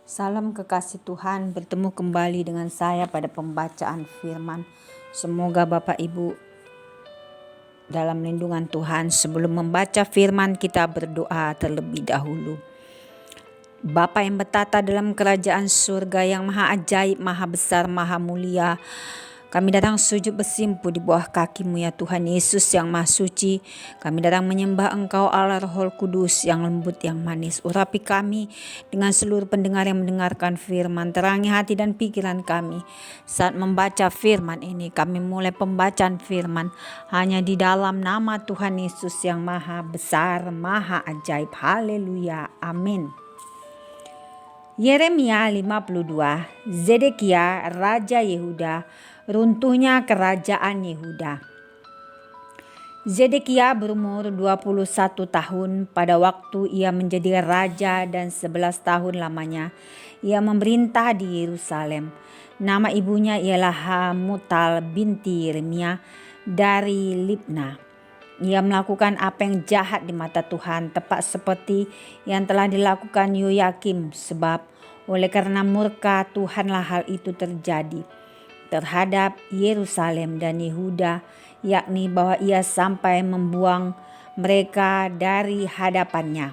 Salam kekasih Tuhan, bertemu kembali dengan saya pada pembacaan firman. Semoga Bapak Ibu dalam lindungan Tuhan. Sebelum membaca firman, kita berdoa terlebih dahulu. Bapa yang bertata dalam kerajaan surga yang maha ajaib, maha besar, maha mulia, kami datang sujud bersimpu di bawah kaki-Mu ya Tuhan Yesus yang maha suci. Kami datang menyembah Engkau Allah Roh Kudus yang lembut, yang manis. Urapi kami dengan seluruh pendengar yang mendengarkan firman. Terangi hati dan pikiran kami saat membaca firman ini. Kami mulai pembacaan firman hanya di dalam nama Tuhan Yesus yang maha besar, maha ajaib. Haleluya. Amin. Yeremia 52, Zedekia Raja Yehuda, runtuhnya kerajaan Yehuda. Zedekia berumur 21 tahun pada waktu ia menjadi raja dan 11 tahun lamanya ia memerintah di Yerusalem. Nama ibunya ialah Hamutal binti Yeremia dari Libna. Ia melakukan apa yang jahat di mata Tuhan, tepat seperti yang telah dilakukan Yoyakim, sebab oleh karena murka Tuhanlah hal itu terjadi terhadap Yerusalem dan Yehuda, yakni bahwa ia sampai membuang mereka dari hadapannya.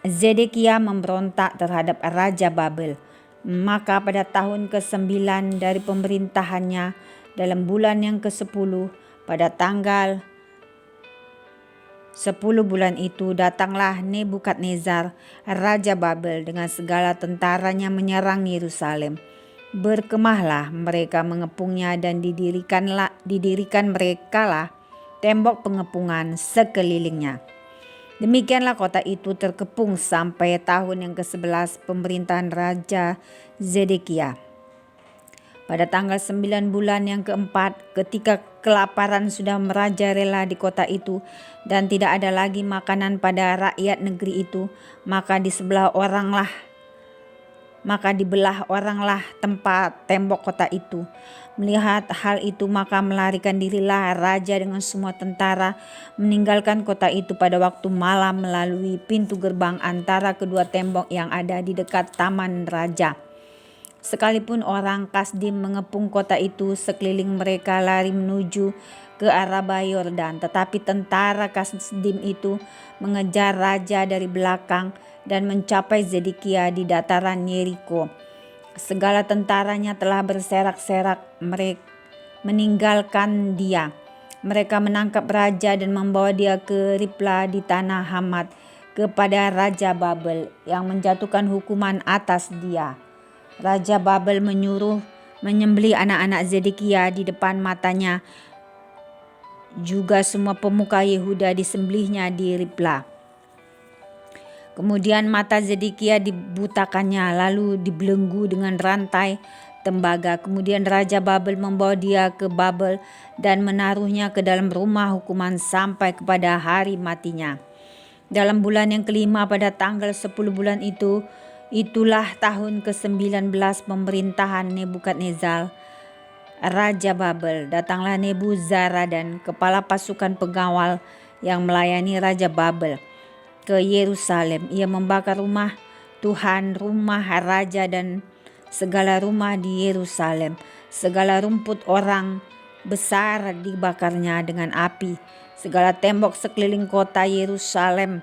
Zedekia memberontak terhadap Raja Babel. Maka pada tahun ke-9 dari pemerintahannya, dalam bulan yang ke-10, pada tanggal 10 bulan itu datanglah Nebukadnezar, Raja Babel dengan segala tentaranya menyerang Yerusalem. Berkemahlah mereka mengepungnya dan didirikan merekalah tembok pengepungan sekelilingnya. Demikianlah kota itu terkepung sampai tahun yang ke-11 pemerintahan Raja Zedekia. Pada tanggal 9 bulan yang keempat, ketika kelaparan sudah merajalela di kota itu dan tidak ada lagi makanan pada rakyat negeri itu, maka dibelah oranglah tempat tembok kota itu. Melihat hal itu, maka melarikan dirilah raja dengan semua tentara meninggalkan kota itu pada waktu malam melalui pintu gerbang antara kedua tembok yang ada di dekat taman raja. Sekalipun orang Kasdim mengepung kota itu, sekeliling mereka lari menuju ke Araba Yordan, tetapi tentara Kasdim itu mengejar raja dari belakang dan mencapai Zedekia di dataran Yeriko. Segala tentaranya telah berserak-serak meninggalkan dia. Mereka menangkap raja dan membawa dia ke Ribla di tanah Hamat kepada Raja Babel yang menjatuhkan hukuman atas dia. Raja Babel menyuruh menyembelih anak-anak Zedekia di depan matanya. Juga semua pemuka Yehuda disembelihnya di Ribla. Kemudian mata Zedekia dibutakannya, lalu dibelenggu dengan rantai tembaga. Kemudian Raja Babel membawa dia ke Babel dan menaruhnya ke dalam rumah hukuman sampai kepada hari matinya. Dalam bulan yang kelima pada tanggal 10 bulan itu, itulah tahun ke-19 pemerintahan Nebukadnezar, Raja Babel. Datanglah Nebuzaradan, kepala pasukan pengawal yang melayani Raja Babel, ke Yerusalem. Ia membakar rumah Tuhan, rumah raja dan segala rumah di Yerusalem. Segala rumput orang besar dibakarnya dengan api. Segala tembok sekeliling kota Yerusalem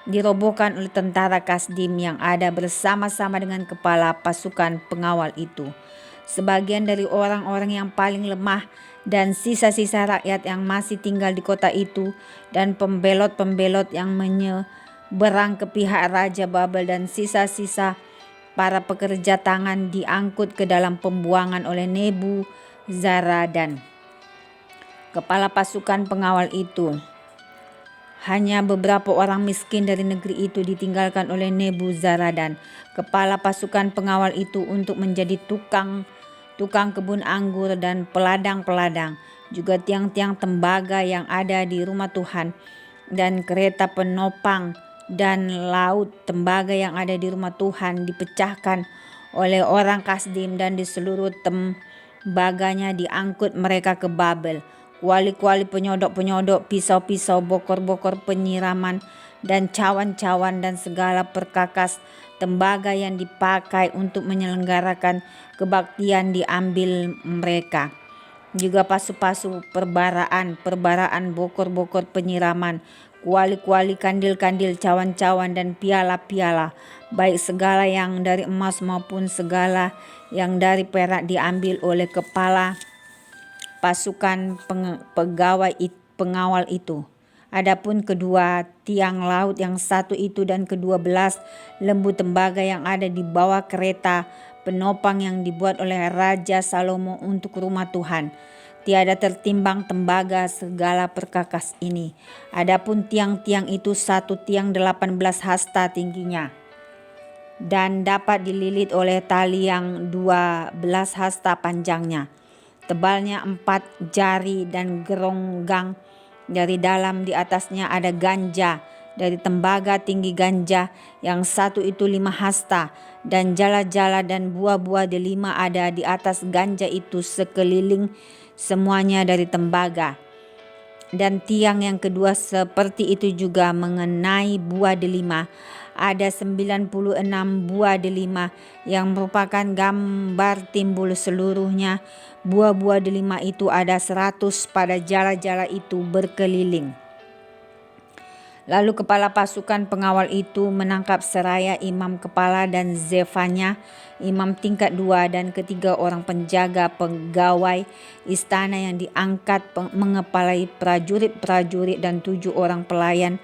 dirobohkan oleh tentara Kasdim yang ada bersama-sama dengan kepala pasukan pengawal itu. Sebagian dari orang-orang yang paling lemah dan sisa-sisa rakyat yang masih tinggal di kota itu dan pembelot-pembelot yang menyeberang ke pihak Raja Babel dan sisa-sisa para pekerja tangan diangkut ke dalam pembuangan oleh Nebuzaradan, kepala pasukan pengawal itu. Hanya beberapa orang miskin dari negeri itu ditinggalkan oleh Nebuzaradan, kepala pasukan pengawal itu, untuk menjadi tukang kebun anggur dan peladang-peladang, juga tiang-tiang tembaga yang ada di rumah Tuhan, dan kereta penopang dan laut tembaga yang ada di rumah Tuhan dipecahkan oleh orang Kasdim, dan di seluruh tembaganya diangkut mereka ke Babel. Kuali-kuali penyodok-penyodok, pisau-pisau, bokor-bokor penyiraman, dan cawan-cawan dan segala perkakas tembaga yang dipakai untuk menyelenggarakan kebaktian diambil mereka. Juga pasu-pasu perbaraan, bokor-bokor penyiraman, kuali-kuali, kandil-kandil, cawan-cawan, dan piala-piala, baik segala yang dari emas maupun segala yang dari perak diambil oleh kepala pasukan pengawal itu. Adapun kedua tiang laut yang satu itu dan ke-12 lembu tembaga yang ada di bawah kereta penopang yang dibuat oleh Raja Salomo untuk rumah Tuhan, tiada tertimbang tembaga segala perkakas ini. Adapun tiang-tiang itu satu tiang 18 hasta tingginya, dan dapat dililit oleh tali yang 12 hasta panjangnya. Tebalnya 4 jari dan geronggang dari dalam. Di atasnya ada ganja dari tembaga tinggi ganja yang satu itu 5 hasta, dan jala-jala dan buah-buah delima ada di atas ganja itu sekeliling, semuanya dari tembaga. Dan tiang yang kedua seperti itu juga mengenai buah delima. Ada 96 buah delima yang merupakan gambar timbul seluruhnya. Buah-buah delima itu ada 100 pada jala-jala itu berkeliling. Lalu kepala pasukan pengawal itu menangkap seraya imam kepala dan Zefanya, imam tingkat 2, dan ketiga orang penjaga pegawai istana yang diangkat mengepalai prajurit-prajurit dan 7 orang pelayan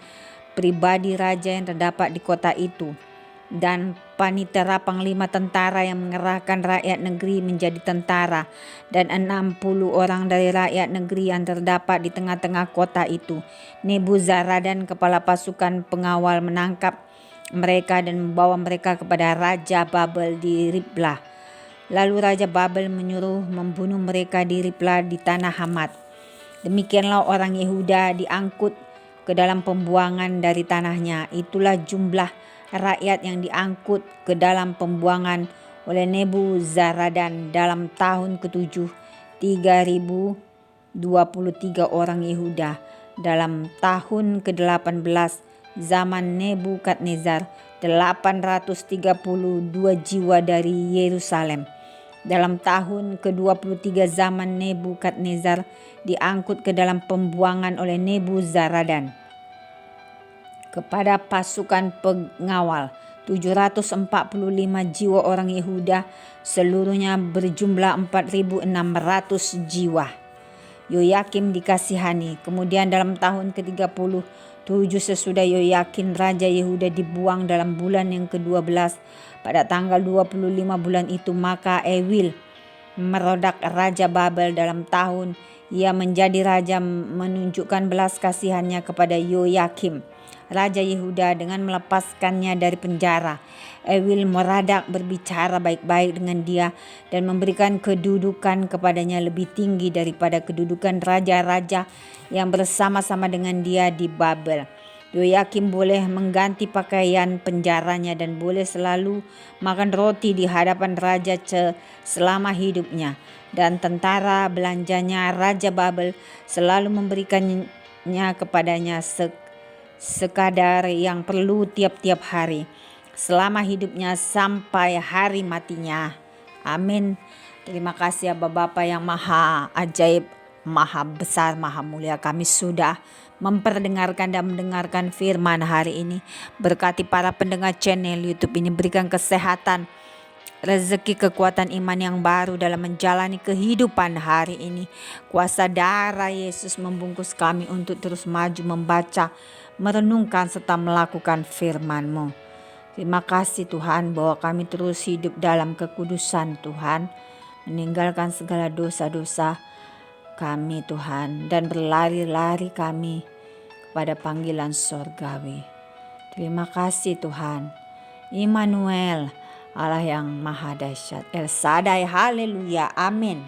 pribadi raja yang terdapat di kota itu, dan panitera panglima tentara yang mengerahkan rakyat negeri menjadi tentara, dan 60 orang dari rakyat negeri yang terdapat di tengah-tengah kota itu. Nebuzaradan kepala pasukan pengawal menangkap mereka dan membawa mereka kepada Raja Babel di Riblah. Lalu Raja Babel menyuruh membunuh mereka di Riblah di tanah Hamat. Demikianlah orang Yehuda diangkut ke dalam pembuangan dari tanahnya. Itulah jumlah rakyat yang diangkut ke dalam pembuangan oleh Nebuzaradan dalam tahun ke-7, 3.023 orang Yehuda. Dalam tahun ke-18 zaman Nebukadnezar, 832 jiwa dari Yerusalem. Dalam tahun ke-23 zaman Nebukadnezar diangkut ke dalam pembuangan oleh Nebuzaradan. Kepada pasukan pengawal 745 jiwa orang Yehuda, seluruhnya berjumlah 4.600 jiwa. Yoyakim dikasihani. Kemudian dalam tahun ke-37 sesudah Yoyakin Raja Yehuda dibuang dalam bulan yang ke-12, pada tanggal 25 bulan itu, maka Ewil Merodak Raja Babel dalam tahun ia menjadi raja menunjukkan belas kasihannya kepada Yoyakim Raja Yehuda dengan melepaskannya dari penjara. Ewil Merodak berbicara baik-baik dengan dia dan memberikan kedudukan kepadanya lebih tinggi daripada kedudukan raja-raja yang bersama-sama dengan dia di Babel. Yoyakim boleh mengganti pakaian penjaranya dan boleh selalu makan roti di hadapan raja selama hidupnya. Dan tentara belanjanya Raja Babel selalu memberikannya kepadanya sekadar yang perlu tiap-tiap hari selama hidupnya sampai hari matinya. Amin. Terima kasih ya Bapa yang maha ajaib, maha besar, maha mulia. Kami sudah memperdengarkan dan mendengarkan firman hari ini. Berkati para pendengar channel YouTube ini, berikan kesehatan, rezeki, kekuatan iman yang baru dalam menjalani kehidupan hari ini. Kuasa darah Yesus membungkus kami untuk terus maju membaca, merenungkan serta melakukan firman-Mu. Terima kasih Tuhan bahwa kami terus hidup dalam kekudusan Tuhan, meninggalkan segala dosa-dosa kami Tuhan, dan berlari-lari kami kepada panggilan sorgawi. Terima kasih Tuhan. Immanuel, Allah yang maha dahsyat, El Shaddai, haleluya, amin.